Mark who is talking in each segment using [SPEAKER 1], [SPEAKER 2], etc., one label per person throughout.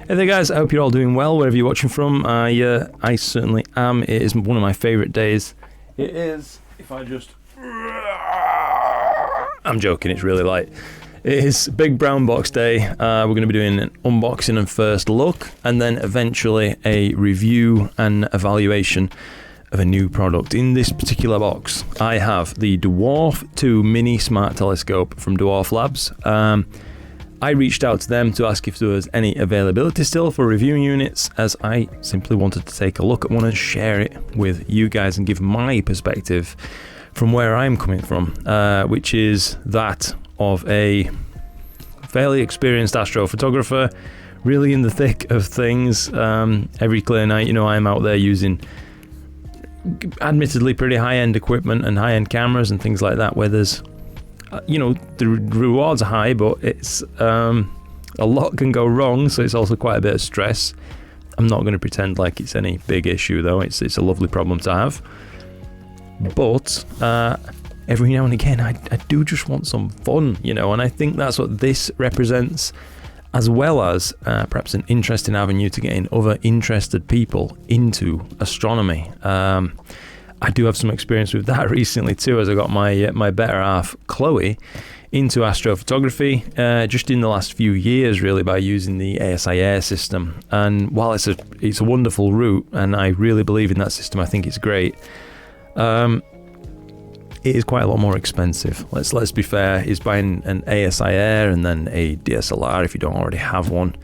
[SPEAKER 1] Hey there guys, I hope you're all doing well wherever you're watching from. I certainly am. It is one of my favourite days. It is, if I just... I'm joking, it's really light. It is Big Brown Box Day. We're going to be doing an unboxing and first look, and then eventually a review and evaluation of a new product. In this particular box, I have the Dwarf II Mini Smart Telescope from Dwarf Labs. I reached out to them to ask if there was any availability still for reviewing units, as I simply wanted to take a look at one and share it with you guys and give my perspective from where I'm coming from, which is that of a fairly experienced astrophotographer, really in the thick of things. Every clear night, you know, I'm out there using admittedly pretty high-end equipment and high-end cameras and things like that, where there's you know, the rewards are high, but it's a lot can go wrong, so it's also quite a bit of stress. I'm not going to pretend like it's any big issue though. It's a lovely problem to have, but every now and again I do just want some fun, you know, and I think that's what this represents, as well as perhaps an interesting avenue to getting other interested people into astronomy. I do have some experience with that recently too, as I got my better half Chloe into astrophotography just in the last few years, really, by using the ASI system. And while it's a wonderful route, and I really believe in that system, I think it's great. It is quite a lot more expensive. Let's be fair. It's buying an ASI and then a DSLR if you don't already have one,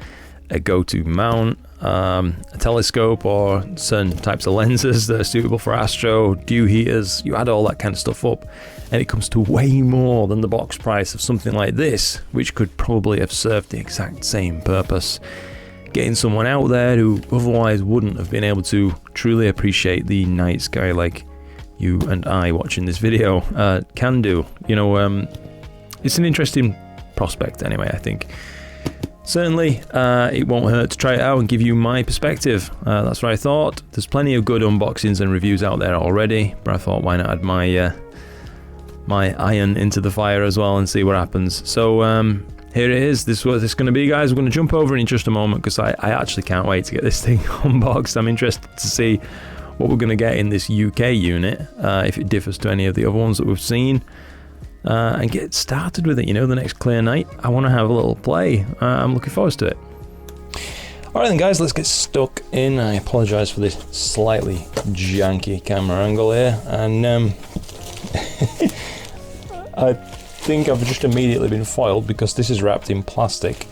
[SPEAKER 1] a go-to mount, a telescope, or certain types of lenses that are suitable for astro, dew heaters. You add all that kind of stuff up and it comes to way more than the box price of something like this, which could probably have served the exact same purpose, getting someone out there who otherwise wouldn't have been able to truly appreciate the night sky like you and I watching this video can do. You know, it's an interesting prospect anyway, I think. Certainly, it won't hurt to try it out and give you my perspective. That's what I thought. There's plenty of good unboxings and reviews out there already, but I thought, why not add my my iron into the fire as well and see what happens. So here it is. This is what it's going to be, guys. We're going to jump over in just a moment because I actually can't wait to get this thing unboxed. I'm interested to see what we're going to get in this UK unit, if it differs to any of the other ones that we've seen. And get started with it, you know, the next clear night. I want to have a little play. I'm looking forward to it. Alright then guys, let's get stuck in. I apologise for this slightly janky camera angle here, and I think I've just immediately been foiled because this is wrapped in plastic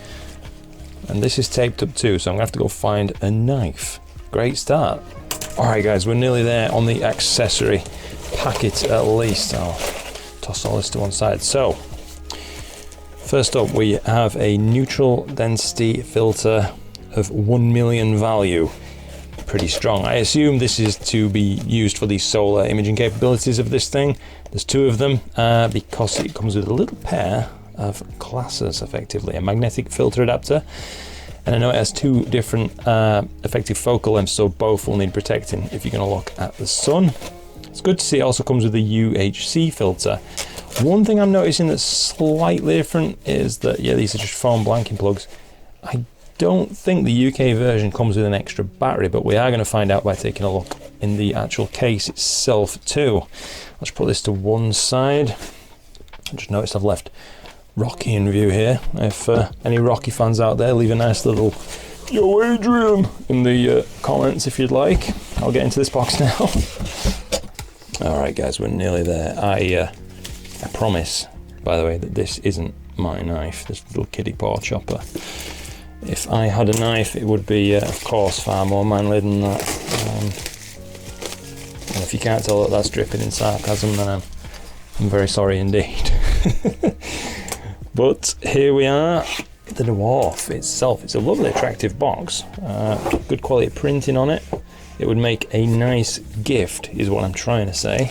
[SPEAKER 1] and this is taped up too, so I'm going to have to go find a knife. Great start. Alright guys, we're nearly there on the accessory packet at least. I'll toss all this to one side. So first up we have a neutral density filter of 1 million value. Pretty strong. I assume this is to be used for the solar imaging capabilities of this thing. There's two of them because it comes with a little pair of glasses, effectively a magnetic filter adapter, and I know it has two different effective focal lengths, so both will need protecting if you're going to look at the sun. It's good to see it also comes with a UHC filter. One thing I'm noticing that's slightly different is that, yeah, these are just foam blanking plugs. I don't think the UK version comes with an extra battery, but we are going to find out by taking a look in the actual case itself too. Let's put this to one side. I just noticed I've left Rocky in view here. If any Rocky fans out there, leave a nice little "Yo Adrian" in the comments if you'd like. I'll get into this box now. Alright guys, we're nearly there. I promise, by the way, that this isn't my knife, this little kiddie paw chopper. If I had a knife, it would be, of course, far more manly than that. And if you can't tell that that's dripping in sarcasm, then I'm very sorry indeed. But here we are, the Dwarf itself. It's a lovely, attractive box. Good quality printing on it. It would make a nice gift, is what I'm trying to say.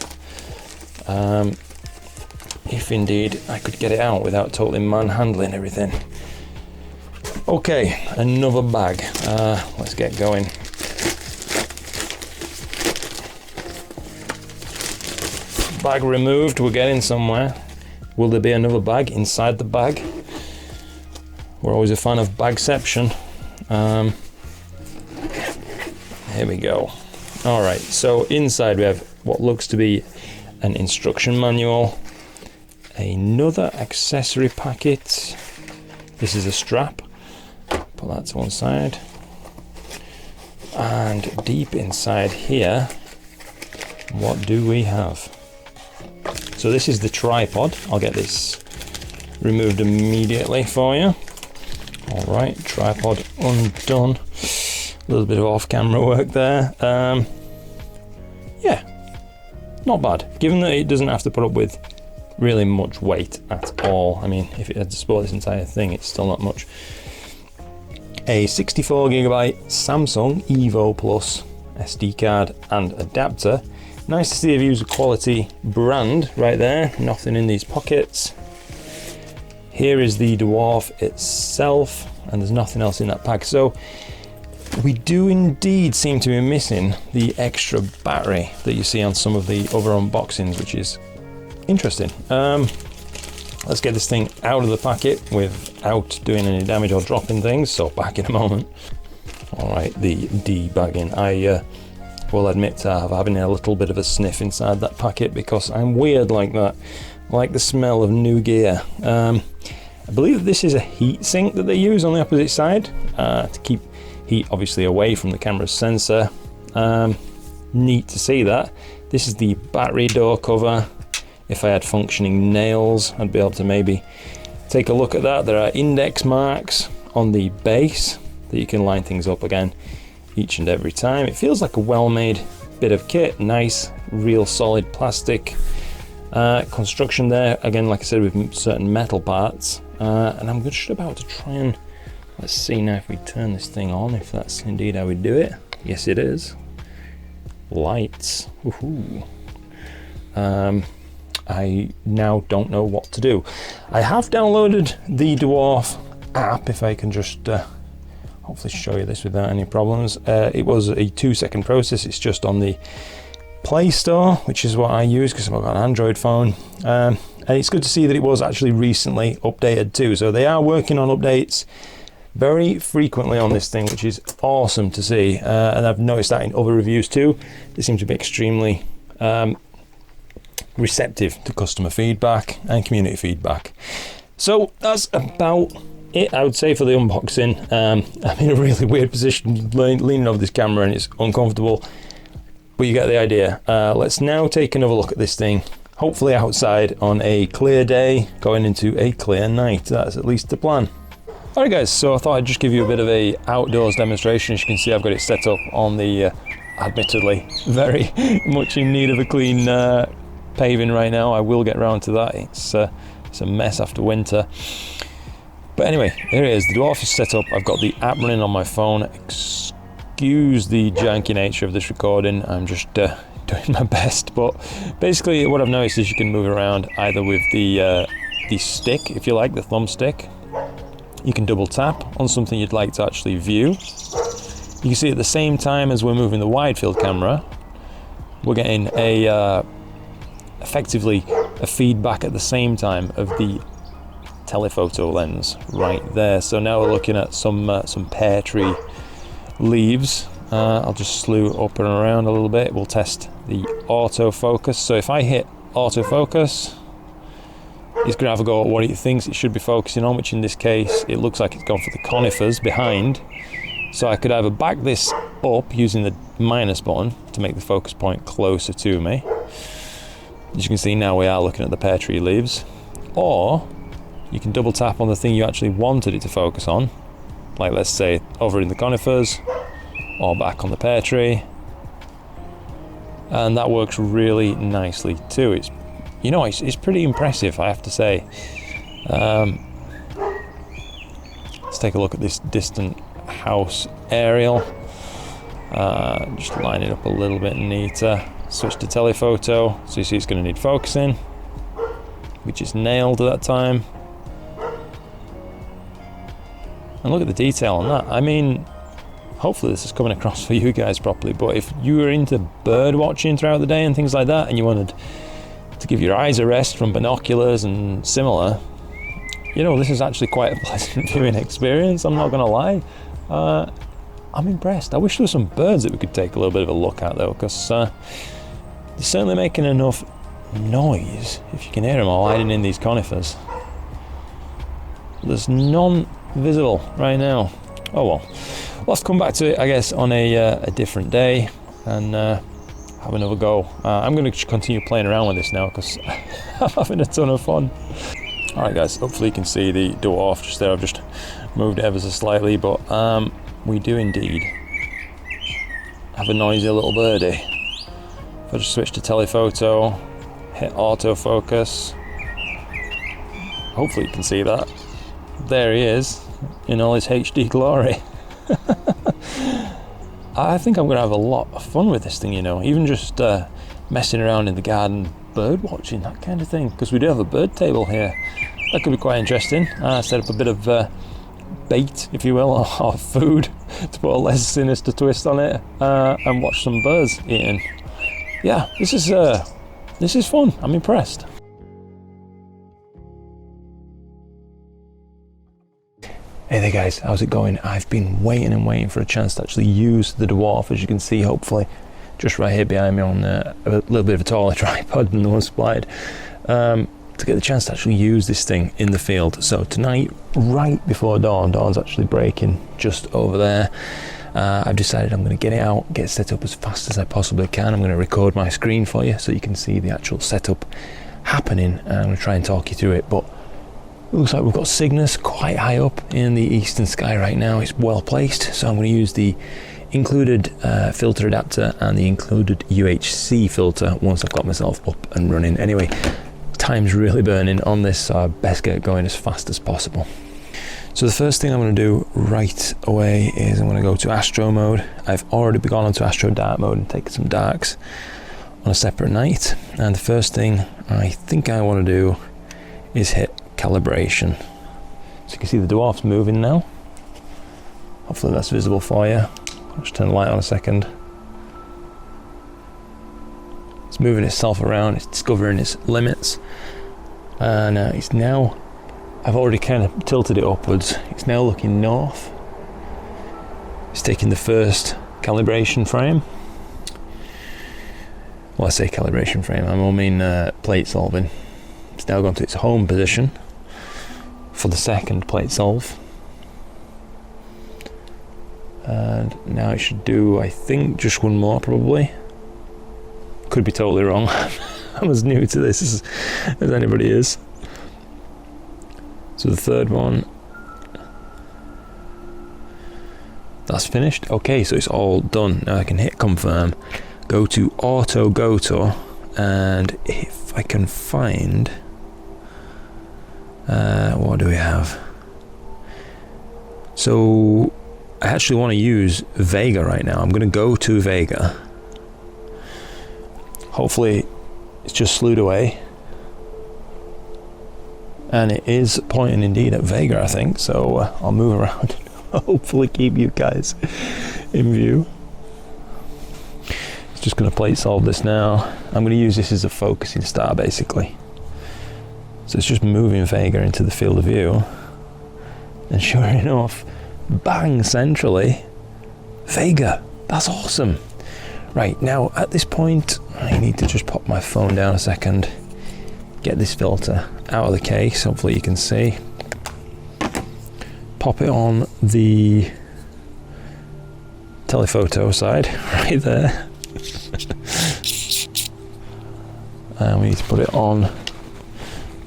[SPEAKER 1] If indeed I could get it out without totally manhandling everything. Okay, another bag. Let's get going. Bag removed, we're getting somewhere. Will there be another bag inside the bag? We're always a fan of bagception. Here we go. All right, so inside we have what looks to be an instruction manual, another accessory packet. This is a strap. Put that to one side. And deep inside here, what do we have? So this is the tripod. I'll get this removed immediately for you. All right, tripod undone. A little bit of off-camera work there. Yeah, not bad. Given that it doesn't have to put up with really much weight at all. I mean, if it had to support this entire thing, it's still not much. A 64GB Samsung Evo Plus SD card and adapter. Nice to see they've used a quality brand right there. Nothing in these pockets. Here is the Dwarf itself, and there's nothing else in that pack. So we do indeed seem to be missing the extra battery that you see on some of the other unboxings, which is interesting. Let's get this thing out of the packet without doing any damage or dropping things, so back in a moment. All right, the debagging. I will admit to having a little bit of a sniff inside that packet because I'm weird like that, like the smell of new gear. I believe this is a heat sink that they use on the opposite side to keep heat obviously away from the camera's sensor. Neat to see that. This is the battery door cover. If I had functioning nails, I'd be able to maybe take a look at that. There are index marks on the base that you can line things up again each and every time. It feels like a well-made bit of kit. Nice, real solid plastic construction there. Again, like I said, with certain metal parts. And I'm just about to try and, let's see now if we turn this thing on, if that's indeed how we do it. Yes, it is. Lights. Woohoo. I now don't know what to do. I have downloaded the Dwarf app, if I can just hopefully show you this without any problems. It was a 2-second process. It's just on the Play Store, which is what I use because I've got an Android phone. And it's good to see that it was actually recently updated too. So they are working on updates very frequently on this thing, which is awesome to see. And I've noticed that in other reviews too. They seem to be extremely receptive to customer feedback and community feedback. So that's about it, I would say, for the unboxing. I'm in a really weird position leaning over this camera and it's uncomfortable, but you get the idea. Let's now take another look at this thing, hopefully outside on a clear day going into a clear night. That's at least the plan. Alright guys, so I thought I'd just give you a bit of a outdoors demonstration. As you can see, I've got it set up on the admittedly very much in need of a clean paving right now. I will get around to that. It's a mess after winter. But anyway, here it is. The Dwarf is set up. I've got the app running on my phone. Excuse the janky nature of this recording. I'm just doing my best. But basically what I've noticed is you can move around either with the stick, if you like, the thumbstick. You can double tap on something you'd like to actually view. You can see at the same time as we're moving the wide field camera, we're getting effectively a feedback at the same time of the telephoto lens right there. So now we're looking at some pear tree leaves. I'll just slew up and around a little bit. We'll test the autofocus. So if I hit autofocus, it's going to have a go at what it thinks it should be focusing on, which in this case, it looks like it's gone for the conifers behind. So I could either back this up using the minus button to make the focus point closer to me. As you can see now, we are looking at the pear tree leaves. Or you can double tap on the thing you actually wanted it to focus on. Like let's say over in the conifers or back on the pear tree. And that works really nicely too. It's, you know, it's pretty impressive, I have to say. Let's take a look at this distant house aerial. Just line it up a little bit neater. Switch to telephoto, so you see it's going to need focusing, which is nailed at that time. And look at the detail on that. I mean, hopefully this is coming across for you guys properly, but if you were into bird watching throughout the day and things like that, and you wanted to give your eyes a rest from binoculars and similar, you know, this is actually quite a pleasant viewing experience, I'm not going to lie. I'm impressed. I wish there were some birds that we could take a little bit of a look at though, because they're certainly making enough noise, if you can hear them all hiding in these conifers. There's none visible right now. Oh well, we'll have to come back to it, I guess, on a different day and have another go. I'm going to continue playing around with this now because I'm having a ton of fun. Alright guys, hopefully you can see the dwarf just there. I've just moved it ever so slightly, but we do indeed have a noisy little birdie. If I just switch to telephoto, hit autofocus, hopefully you can see that. There he is, in all his HD glory. I think I'm going to have a lot of fun with this thing, you know, even just messing around in the garden, bird watching, that kind of thing, because we do have a bird table here. That could be quite interesting. Set up a bit of bait, if you will, or food to put a less sinister twist on it, and watch some birds eating. Yeah, this is fun. I'm impressed. Hey there guys, how's it going? I've been waiting and waiting for a chance to actually use the dwarf, as you can see hopefully just right here behind me on a little bit of a taller tripod than the one supplied, to get the chance to actually use this thing in the field. So tonight, right before dawn's actually breaking just over there, I've decided I'm going to get it out, get it set up as fast as I possibly can. I'm going to record my screen for you so you can see the actual setup happening, and I'm going to try and talk you through it. But it looks like we've got Cygnus quite high up in the eastern sky right now. It's well placed, so I'm going to use the included filter adapter and the included UHC filter once I've got myself up and running. Anyway, time's really burning on this, so I best get going as fast as possible. So the first thing I'm going to do right away is I'm going to go to Astro mode. I've already gone onto Astro Dark mode and taken some darks on a separate night. And the first thing I think I want to do is hit calibration. So you can see the dwarf's moving now. Hopefully that's visible for you. I'll just turn the light on a second. It's moving itself around, it's discovering its limits. And it's now, I've already kind of tilted it upwards. It's now looking north. It's taking the first calibration frame. Well, I say calibration frame, I mean plate solving. It's now gone to its home position for the second plate solve. And now it should do, I think, just one more probably. Could be totally wrong. I'm as new to this as anybody is. So the third one, that's finished. Okay, so it's all done. Now I can hit confirm, go to auto GoTo, and if I can find, what do we have? So I actually want to use Vega right now. I'm going to go to Vega. Hopefully it's just slewed away. And it is pointing indeed at Vega, I think. So I'll move around and hopefully keep you guys in view. It's just going to plate solve this now. I'm going to use this as a focusing star basically. So it's just moving Vega into the field of view. And sure enough, bang, centrally, Vega. That's awesome. Right, now at this point, I need to just pop my phone down a second, get this filter out of the case, hopefully you can see. Pop it on the telephoto side, right there. And we need to put it on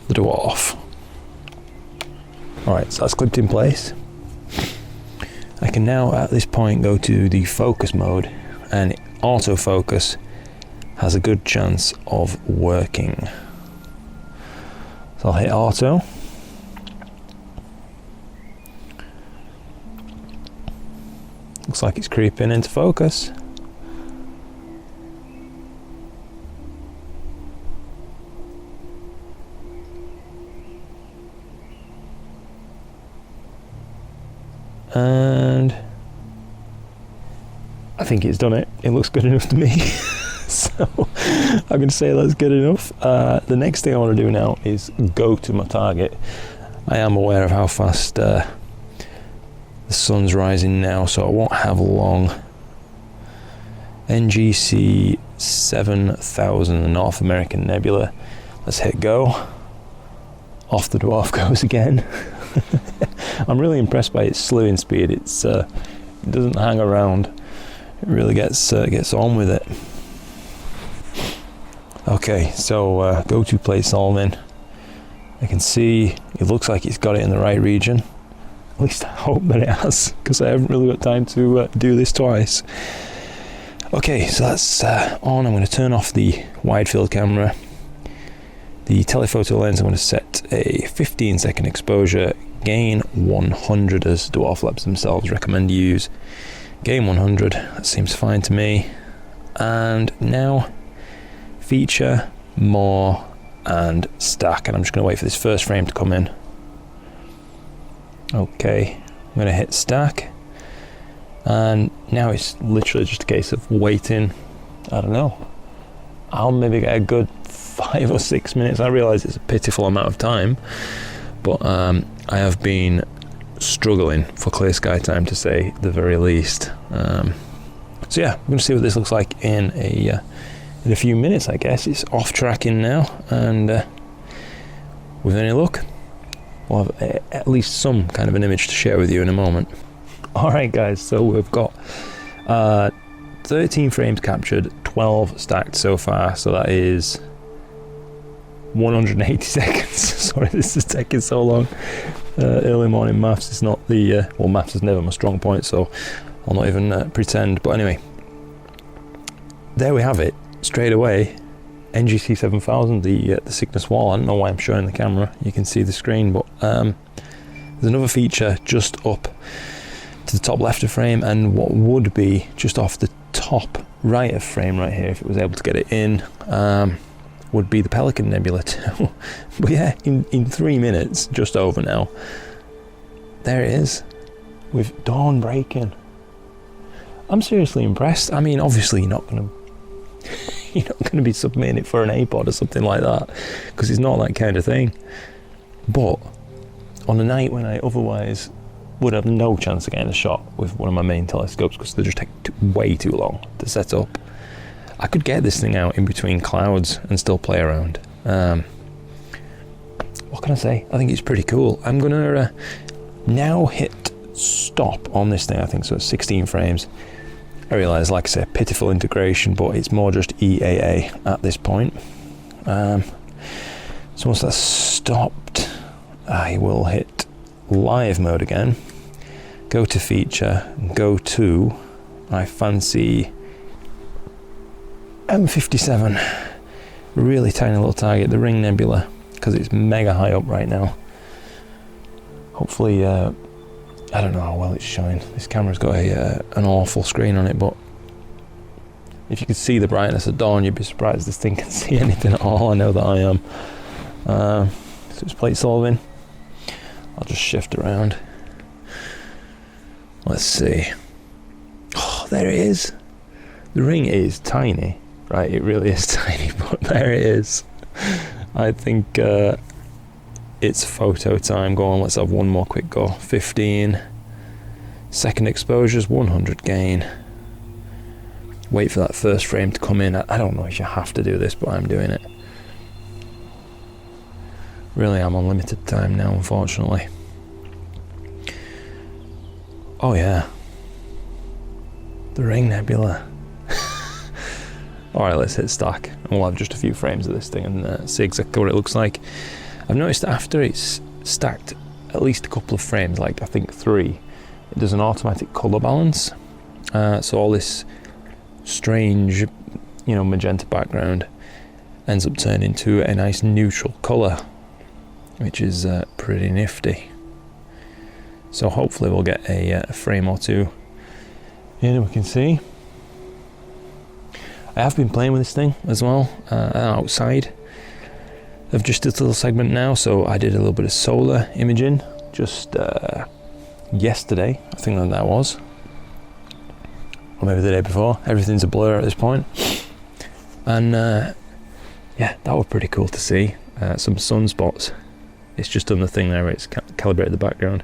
[SPEAKER 1] the dwarf. Alright, so that's clipped in place. I can now at this point go to the focus mode, and autofocus has a good chance of working. So I'll hit auto. Looks like it's creeping into focus. And I think it's done it. It looks good enough to me. So I'm going to say that's good enough. The next thing I want to do now is go to my target. I am aware of how fast The sun's rising now, so I won't have long. NGC 7000, the North American Nebula. Let's hit go. Off the dwarf goes again. I'm really impressed by its slewing speed. It doesn't hang around. It really gets on with it. Okay, so go to play solving. I can see it looks like it's got it in the right region. At least I hope that it has, because I haven't really got time to do this twice. Okay, so that's on. I'm going to turn off the wide field camera. The telephoto lens, I'm going to set a 15-second exposure, gain 100 as Dwarf Labs themselves recommend you use. Gain 100, that seems fine to me. And now, feature, more, and stack. And I'm just going to wait for this first frame to come in. Okay, I'm going to hit stack. And now it's literally just a case of waiting. I don't know. I'll maybe get a good 5 or 6 minutes. I realise it's a pitiful amount of time, but I have been struggling for clear sky time, to say the very least. So yeah, we're going to see what this looks like in a few minutes. I guess it's off tracking now, and with any luck, we'll have at least some kind of an image to share with you in a moment. Alright guys, so we've got 13 frames captured, 12 stacked so far, so that is 180 seconds. Sorry, this is taking so long. Early morning maths is not the, well, maths is never my strong point, so I'll not even pretend. But anyway, there we have it, straight away. NGC 7000, the Cygnus wall. I don't know why I'm showing the camera, you can see the screen, but there's another feature just up to the top left of frame, and what would be just off the top right of frame right here, if it was able to get it in, would be the Pelican Nebula too. But yeah, in 3 minutes, just over now, there it is, with dawn breaking. I'm seriously impressed. I mean, obviously you're not gonna be submitting it for an A-pod or something like that, because it's not that kind of thing. But on a night when I otherwise would have no chance of getting a shot with one of my main telescopes, because they just take way too long to set up, I could get this thing out in between clouds and still play around. What can I say? I think it's pretty cool. I'm gonna now hit stop on this thing, I think, so it's 16 frames. I realise, like I say, pitiful integration, but it's more just EAA at this point. So once that's stopped, I will hit live mode again, go to feature, go to my fancy M57, really tiny little target, the Ring Nebula, because it's mega high up right now. Hopefully, I don't know how well it's showing. This camera's got an awful screen on it, but if you could see the brightness at dawn, you'd be surprised this thing can see anything at all. I know that I am. So it's plate solving. I'll just shift around. Let's see. Oh, there it is. The ring is tiny, right? It really is tiny, but there it is. I think it's photo time. Go on, let's have one more quick go. 15 second exposures, 100 gain. Wait for that first frame to come in. I don't know if you have to do this, but I'm doing it. Really, I'm on limited time now, unfortunately. Oh yeah, the Ring Nebula. Alright, let's hit stack, and we'll have just a few frames of this thing and see exactly what it looks like. I've noticed that after it's stacked at least a couple of frames, like I think 3, it does an automatic colour balance. So all this strange, magenta background ends up turning into a nice neutral colour, which is pretty nifty. So hopefully we'll get a frame or two in, we can see. I have been playing with this thing as well, outside of just this little segment now, so I did a little bit of solar imaging just yesterday, I think that was, or maybe the day before. Everything's a blur at this point, and yeah, that was pretty cool to see. Some sunspots. It's just done the thing there where it's calibrated the background.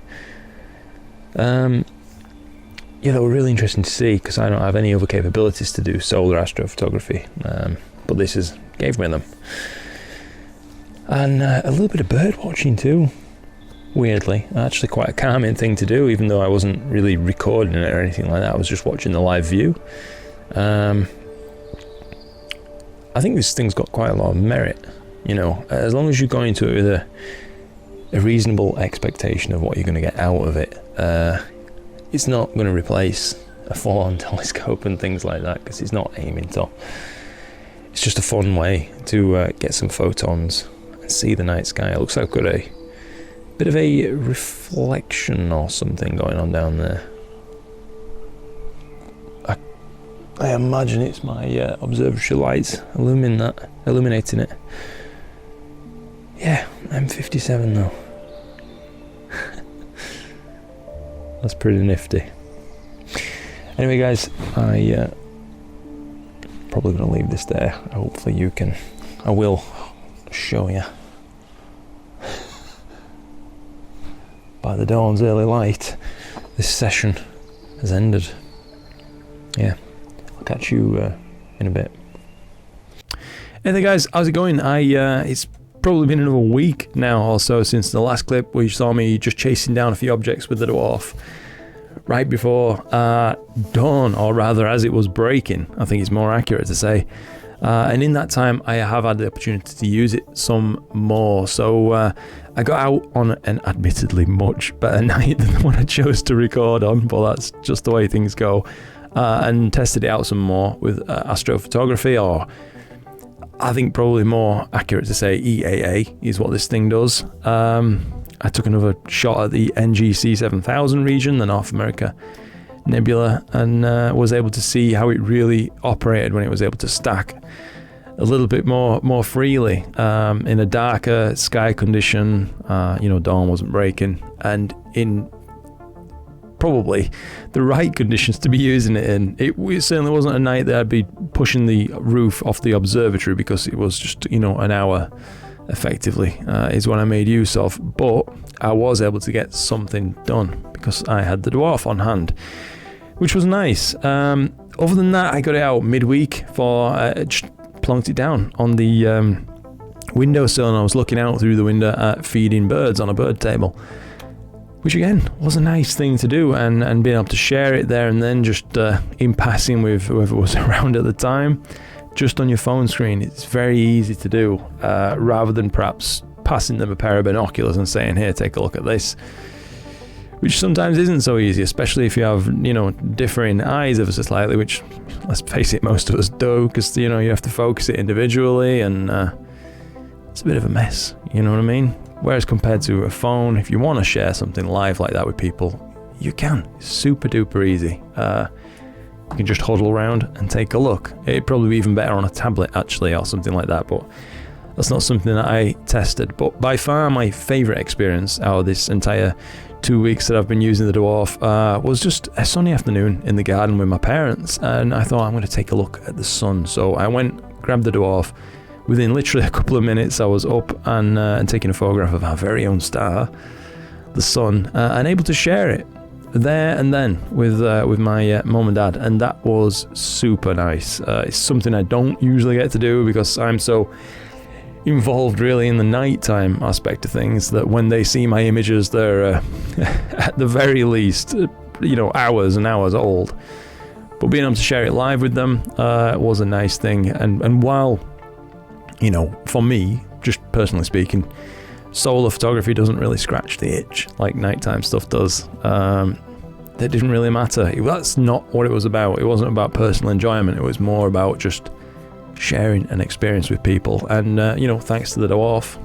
[SPEAKER 1] yeah, they were really interesting to see, because I don't have any other capabilities to do solar astrophotography, but this gave me them. And a little bit of bird watching too, weirdly. Actually quite a calming thing to do, even though I wasn't really recording it or anything like that. I was just watching the live view. I think this thing's got quite a lot of merit, you know, as long as you go into it with a reasonable expectation of what you're going to get out of it. It's not going to replace a full-on telescope and things like that, because it's not aiming to. It's just a fun way to get some photons and see the night sky. It looks like I've got a bit of a reflection or something going on down there. I imagine it's my observatory lights illuminating it. Yeah, I'm 57 though. That's pretty nifty. Anyway guys, I probably going to leave this there. Hopefully I will show you. By the dawn's early light, this session has ended. Yeah, I'll catch you in a bit. Hey there guys, how's it going? It's probably been another week now or so since the last clip where you saw me just chasing down a few objects with the Dwarf right before dawn, or rather as it was breaking, I think it's more accurate to say. And in that time I have had the opportunity to use it some more, so I got out on an admittedly much better night than the one I chose to record on, but that's just the way things go, and tested it out some more with astrophotography, or I think probably more accurate to say EAA is what this thing does. I took another shot at the NGC 7000 region, the North America nebula, and was able to see how it really operated when it was able to stack a little bit more freely in a darker sky condition. You know, dawn wasn't breaking, and in probably the right conditions to be using it in. It certainly wasn't a night that I'd be pushing the roof off the observatory, because it was just, you know, an hour effectively is what I made use of, but I was able to get something done because I had the Dwarf on hand, which was nice. Other than that, I got it out midweek for just plonked it down on the windowsill, and I was looking out through the window at feeding birds on a bird table, which again was a nice thing to do, and being able to share it there and then, just in passing with whoever was around at the time, just on your phone screen. It's very easy to do, rather than perhaps passing them a pair of binoculars and saying, here, take a look at this, which sometimes isn't so easy, especially if you have, you know, differing eyes ever so slightly, which, let's face it, most of us do, because, you know, you have to focus it individually, and it's a bit of a mess, you know what I mean? Whereas compared to a phone, if you want to share something live like that with people, you can. It's super duper easy. You can just huddle around and take a look. It'd probably be even better on a tablet actually, or something like that, but that's not something that I tested. But by far my favourite experience out of this entire 2 weeks that I've been using the Dwarf was just a sunny afternoon in the garden with my parents, and I thought, I'm going to take a look at the sun. So I went, grabbed the Dwarf. Within literally a couple of minutes I was up and taking a photograph of our very own star, the sun, and able to share it there and then with my mum and dad, and that was super nice. It's something I don't usually get to do because I'm so involved really in the nighttime aspect of things that when they see my images, they're at the very least, you know, hours and hours old. But being able to share it live with them was a nice thing, and while, you know, for me, just personally speaking, solar photography doesn't really scratch the itch like nighttime stuff does. That didn't really matter. That's not what it was about. It wasn't about personal enjoyment. It was more about just sharing an experience with people. And, you know, thanks to the Dwarf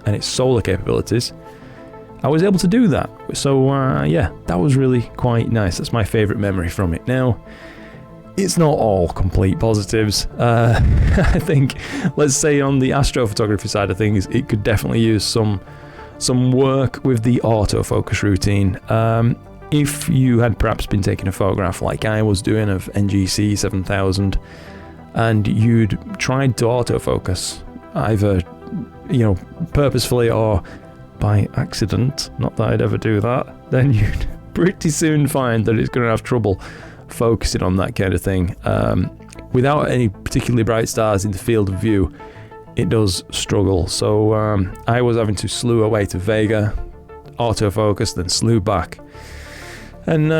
[SPEAKER 1] and its solar capabilities, I was able to do that. So, yeah, that was really quite nice. That's my favourite memory from it. Now, it's not all complete positives. I think, let's say on the astrophotography side of things, it could definitely use some work with the autofocus routine. If you had perhaps been taking a photograph like I was doing of NGC 7000 and you'd tried to autofocus, either, you know, purposefully or by accident, not that I'd ever do that, then you'd pretty soon find that it's going to have trouble focusing on that kind of thing. Without any particularly bright stars in the field of view, it does struggle. So I was having to slew away to Vega, autofocus, then slew back, and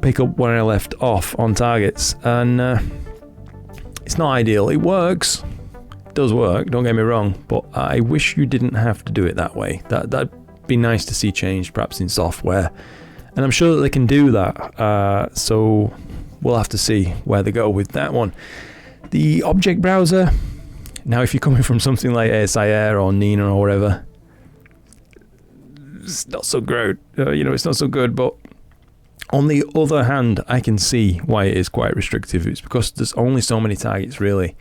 [SPEAKER 1] pick up where I left off on targets. And it's not ideal. It works. It does work, don't get me wrong, but I wish you didn't have to do it that way. That'd be nice to see changed, perhaps in software. And I'm sure that they can do that. So we'll have to see where they go with that one. The object browser, now if you're coming from something like ASI Air or Nina or whatever, it's not so great. It's not so good, but on the other hand, I can see why it is quite restrictive. It's because there's only so many targets, really,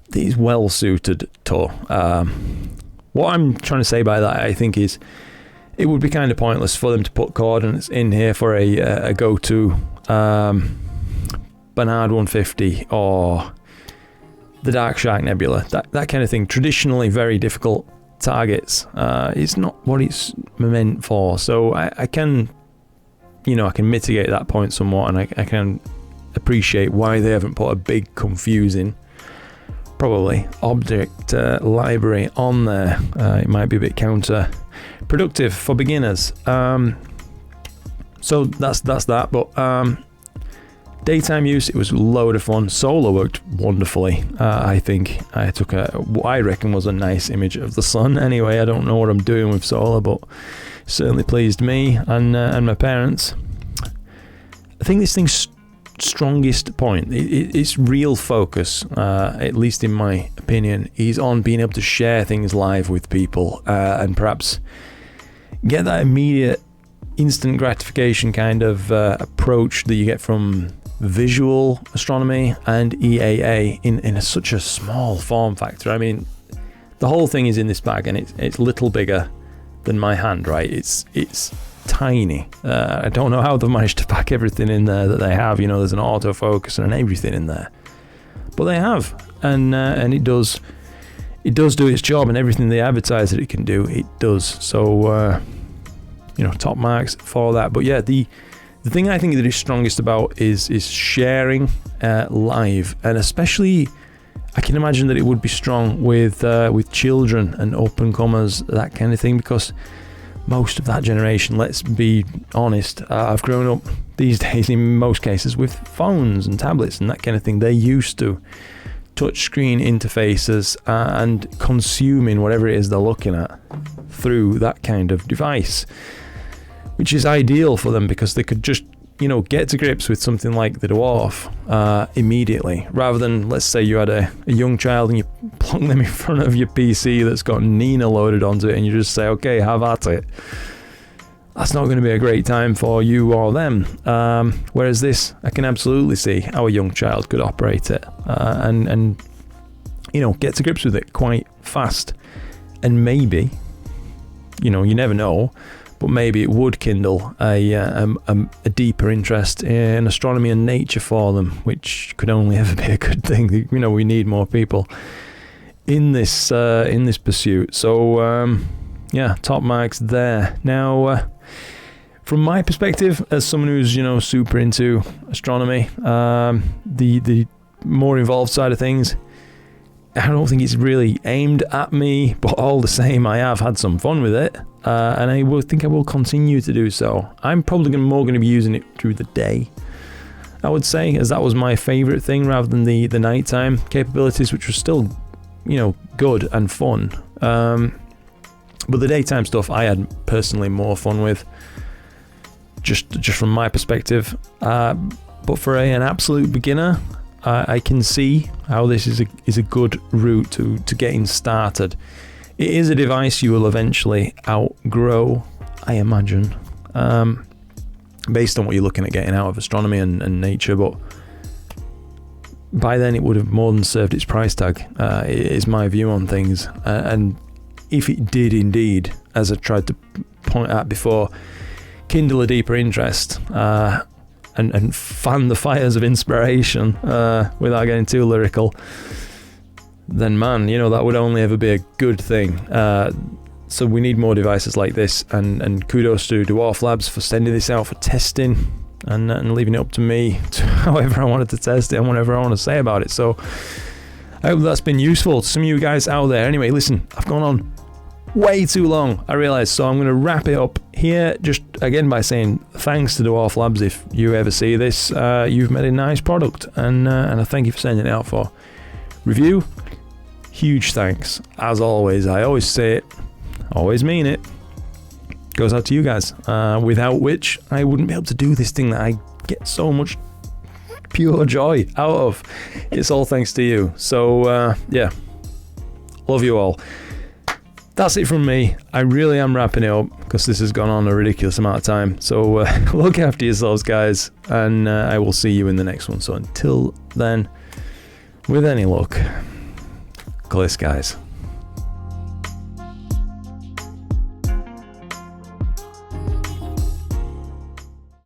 [SPEAKER 1] that is well suited to. What I'm trying to say by that, I think, is it would be kind of pointless for them to put coordinates in here for a go-to Barnard 150 or the Dark Shark Nebula, that kind of thing. Traditionally very difficult targets. It's not what it's meant for. So I can mitigate that point somewhat, and I can appreciate why they haven't put a big confusing probably object library on there. It might be a bit counterproductive for beginners. So that's that. But daytime use, it was a load of fun. Solar worked wonderfully. I think I took what I reckon was a nice image of the sun. Anyway, I don't know what I'm doing with solar, but it certainly pleased me and my parents. I think this thing's strongest point, its real focus, at least in my opinion, is on being able to share things live with people and perhaps get that immediate instant gratification kind of approach that you get from visual astronomy and EAA in such a small form factor. I mean, the whole thing is in this bag, and it's little bigger than my hand, right? It's tiny. I don't know how they've managed to pack everything in there that they have. There's an autofocus and everything in there, but they have, and it does do its job, and everything they advertise that it can do, it does. So top marks for that. But yeah, the thing I think that is strongest about is sharing live, and especially I can imagine that it would be strong with children and up-and-comers, that kind of thing, because most of that generation, let's be honest, have grown up these days in most cases with phones and tablets and that kind of thing. They're used to touchscreen interfaces and consuming whatever it is they're looking at through that kind of device, which is ideal for them because they could just get to grips with something like the Dwarf immediately, rather than, let's say you had a young child and you plonk them in front of your PC that's got Nina loaded onto it and you just say, okay, have at it. That's not going to be a great time for you or them. Whereas this, I can absolutely see how a young child could operate it and get to grips with it quite fast. And maybe, you never know, but maybe it would kindle a deeper interest in astronomy and nature for them, which could only ever be a good thing. We need more people in this pursuit. So top marks there. Now, from my perspective, as someone who's super into astronomy, the more involved side of things, I don't think it's really aimed at me, but all the same, I have had some fun with it, and I will continue to do so. I'm probably more going to be using it through the day, I would say, as that was my favourite thing, rather than the nighttime capabilities, which were still, good and fun. But the daytime stuff I had personally more fun with, just from my perspective. But for an absolute beginner, I can see how this is a good route to getting started. It is a device you will eventually outgrow, I imagine, based on what you're looking at getting out of astronomy and nature, but by then it would have more than served its price tag, is my view on things. And if it did indeed, as I tried to point out before, kindle a deeper interest, and fan the fires of inspiration without getting too lyrical, then man, that would only ever be a good thing. So we need more devices like this, and kudos to Dwarf Labs for sending this out for testing and leaving it up to me to however I wanted to test it and whatever I want to say about it. So I hope that's been useful to some of you guys out there. Anyway, listen, I've gone on way too long, I realise, so I'm going to wrap it up here just again by saying thanks to Dwarf Labs. If you ever see this, you've made a nice product, and I thank you for sending it out for review. Huge thanks, as always. I always say it, always mean it. Goes out to you guys, without which I wouldn't be able to do this thing that I get so much pure joy out of. It's all thanks to you. So yeah, love you all. That's it from me. I really am wrapping it up because this has gone on a ridiculous amount of time. So look after yourselves, guys, and I will see you in the next one. So until then, with any luck, clear skies.